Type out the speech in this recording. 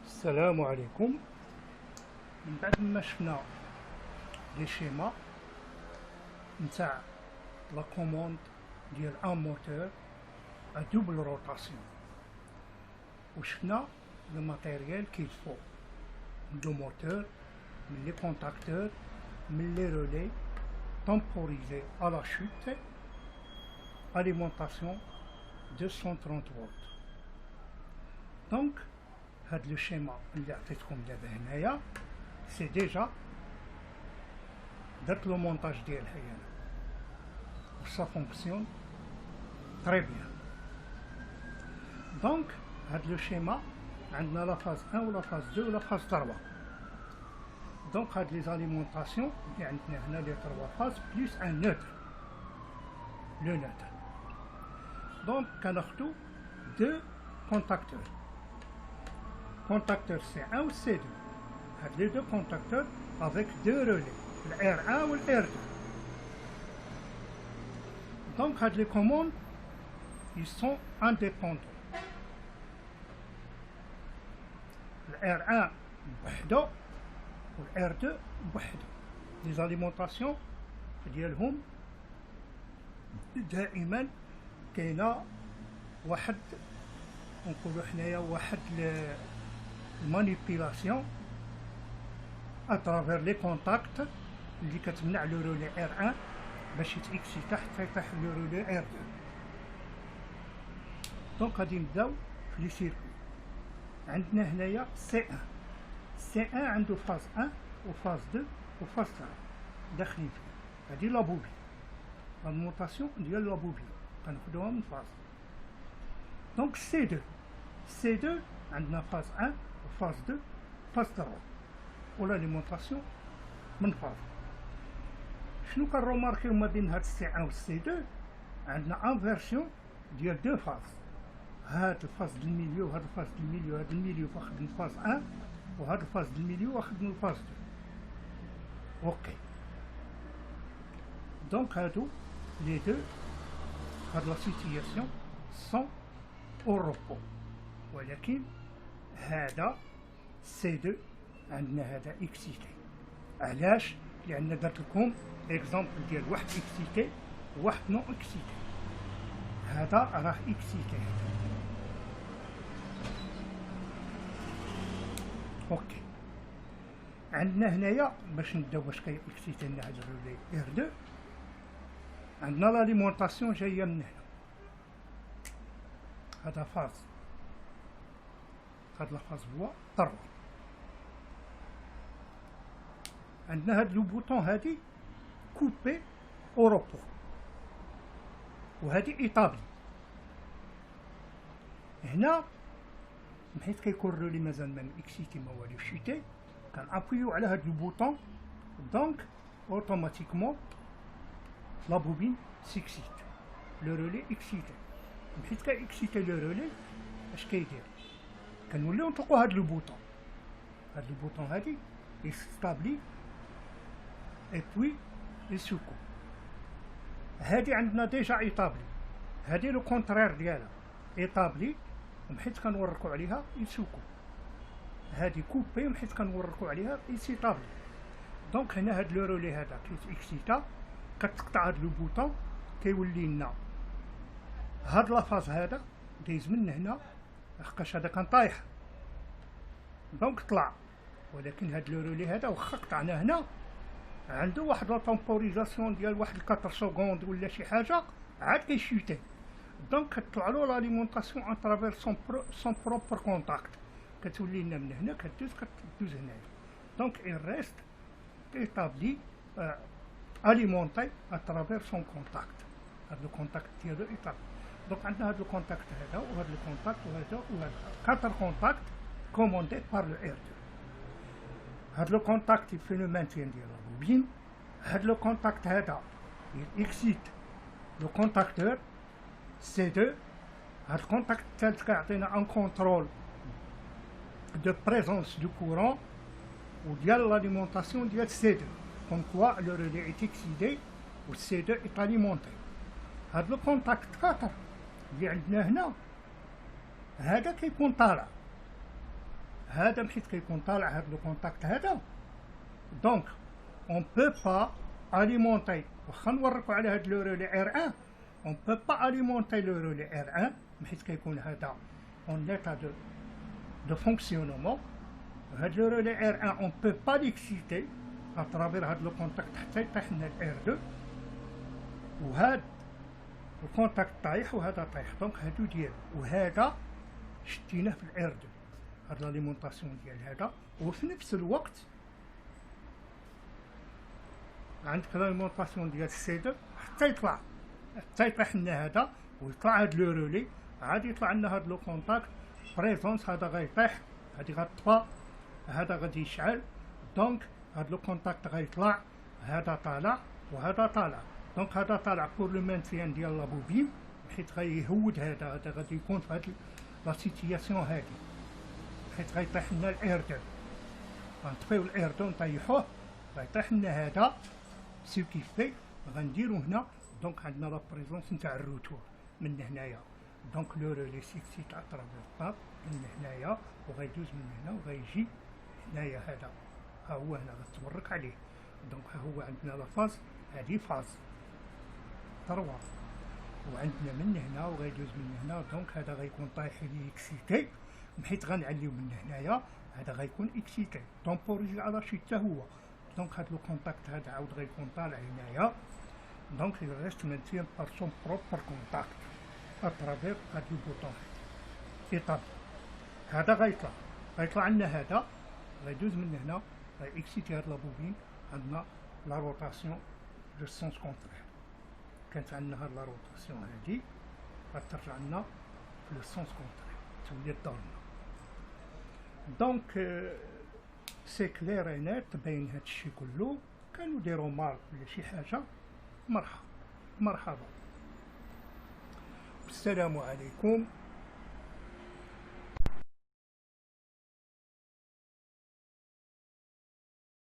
السلام عليكم. من بعد ما شفنا لي شيما نتاع لا كوموند ديال ان موتور ا دوبل روتاسيون وشفنا لو ماتيريال كيل فو دو موتور من لي كونتاكتور من لي رولي temporisé à la chute, alimentation 230 volts. Donc, le schéma c'est déjà le montage de ça fonctionne très bien. Donc, le schéma, on a la phase 1 ou la phase 2 ou la phase 3. Donc, les alimentations, il y a les 3 phases plus un neutre. Le neutre. Donc, on a deux contacteurs. Contacteur C1 ou C2. Les deux contacteurs avec deux relais, le R1 ou le R2. Donc, les commandes, ils sont indépendants. Le R1, والR2 بوحده. لي زاليمونطاسيون ديالهم دائما كاينه واحد نقولوا حنايا واحد المانيبيلاسيون اترافير لي كونتاكت اللي كتمنع لو رولي R1 باش يتاكسيتا حتى يطيح لو رولي R2. دونك غادي نبداو في لي سيركو. عندنا هنايا C1 عنده فاز 1 وفاز 2 وفاز 3 داخلين فيه. هادي لابوبين المونطاسيون ديال لابوبين كناخدوها من فاز. دونك سي 2 عندنا فاز 1 وفاز 2 فاز 3 ولا ليمونطاسيون من فاز. شنو كنروماركيو ما بين هاد السي 1 والسي 2؟ عندنا انفيرسيون ديال دو فاز. هاد الفاز ديال الميليو وهاد الفاز ديال الميليو، هاد الميليو واخد من فاز 1 وهاد الفاز ديال الميليو واخد من الفاز 2. اوكي. دونك هادو لي دو هاد لا سيتياسيون سون او روبو. ولكن هذا سي 2 عندنا هذا اكسيتي. علاش؟ لان درت لكم اكزامبل ديال واحد اكسيتي وواحد نو اكسيتي. هذا راه اكسيتي. اوكي. عندنا هنايا باش نبداو واش كاين اكسيتي لنا هاد الرولي R2. عندنا لاليمونطاسيون جايه من هنا. هذا فاز. هاد لا فاز هو 3. عندنا هاد لو بوطون هادي كوبي او روبو وهادي ايطابلي. هنا حيت كيكون الرولي مازال ما اكسيتي ما والو شيتي كنابويو على هاد لو بوطون. دونك اوتوماتيكمون لا بوبين سيكسيت لو رولي اكسيتي. حيت كاكسيتي لو رولي اش كيدير؟ كنوليو نطلقو هاد لو بوطون. هاد لو بوطون هادي يستابلي اي بوي يسوكو. هادي عندنا ديجا ايطابلي. هادي لو كونترير ديالها ايطابلي وحيت كنوركو عليها يسوكو. هادي كوبي وحيت كنوركو عليها يسيطابلي. دونك هنا هاد لو رولي هذا كيتاكسيتا كتقطع هاد لو بوطون كيولي لنا هاد لافاز هذا دايز من هنا لحقاش هذا كان طايح. دونك طلع. ولكن هاد لو رولي هذا واخا قطعنا هنا عنده واحد لا طومبوريزاسيون ديال واحد 4 سكوند ولا شي حاجه عاد كيشوتي. دونك كتطلع له لاليمونطاسيون ان ترافير سون بروبر كونتاكت. كتولي لنا من هنا كدوز هنايا. دونك il reste établi alimenté à travers son contact. هاد لو كونتاكت ديالو ايطابلي. دونك عندنا هاد لو كونتاكت هذا وهاد لو كونتاكت وهذا وهذا 4 كونتاكت كوموندي بار لو R2. هاد لو كونتاكت يفي لو مانتين ديال لا بوبين. هاد لو كونتاكت هذا يكسيت لو كونتاكتور C2. هاد الكونتاكت الثالث كيعطينا ان كونترول دو بريزونس دو كورون وديال لاليمونطاسيون ديال C2. كوم كوا لو رولي ايت اكسيدي و C2 ايت اليمونتي. هاد لو كونتاكت 4 اللي عندنا هنا هذا كيكون طالع. هذا حيت كيكون طالع هذا لو كونتاكت هذا. دونك اون بو با اليمونتي، واخا نوريكو على هاد لو رولي ار 1 اون بو با اليمونتي لو رولي ار 1 حيت كيكون هذا اون ليتا دو فونكسيونمون. هاد لو رولي ار 1 اون بو با ليكسيتي اترافير هاد لو كونتاكت حتى يطيح لنا الار 2، وهاد الكونتاكت طايح وهذا طايح. دونك هادو ديالو، وهذا شديناه في الار 2 هاد لاليمونطاسيون ديال هذا. وفي نفس الوقت عندك لاليمونطاسيون ديال السي 2 حتى يطلع، حتى يطيح لنا هذا ويطلع هاد لو رولي، عاد يطلع لنا هاد لو كونتاكت بريزونس. هذا غيطيح، هادي غتطفى، هذا غادي يشعل. دونك هاد لو كونتاكت غيطلع، هذا طالع وهذا طالع. دونك هذا طالع بور لو مانتيان ديال لا بوبين، حيت غيهود هذا غادي يكون في هاد لا سيتياسيون هادي، حيت غيطيح لنا الار 2. غنطفيو الار 2 نطيحوه، غيطيح لنا هذا سو كيفي غنديرو هنا. دونك عندنا لا بريزونس نتاع الروتور من هنايا. دونك لو رولي سيكسيت اترافير الطاب من هنايا، وغيدوز من هنا وغيجي هنايا. هذا ها هو هنا غتورك عليه. دونك ها هو عندنا لا فاز، هادي فاز 3، وعندنا من هنا وغيدوز من هنا. دونك هذا غيكون طايح لي اكسيتي، حيت غنعليو من هنايا هذا غيكون اكسيتي تومبوريزي على شي حتى هو. دونك هاد لو كونتاكت هذا عاود غيكون طالع هنايا. دونك il reste maintien par son propre contact à travers هاد البوطون ايطاب. هذا غيطلع عندنا هذا غيدوز من هنا، غيكسيتي هاد لابوبين. عندنا لا روتاسيون دو سونس كونترير، كانت عندنا هاد لا روتاسيون هادي غترجع لنا في لو سونس كونترير، تولي ضلمه. دونك سي كلير اي نيت، باين هادشي كله. كانوا ديروا مارك ولا شي حاجه، مرحبا. السلام عليكم.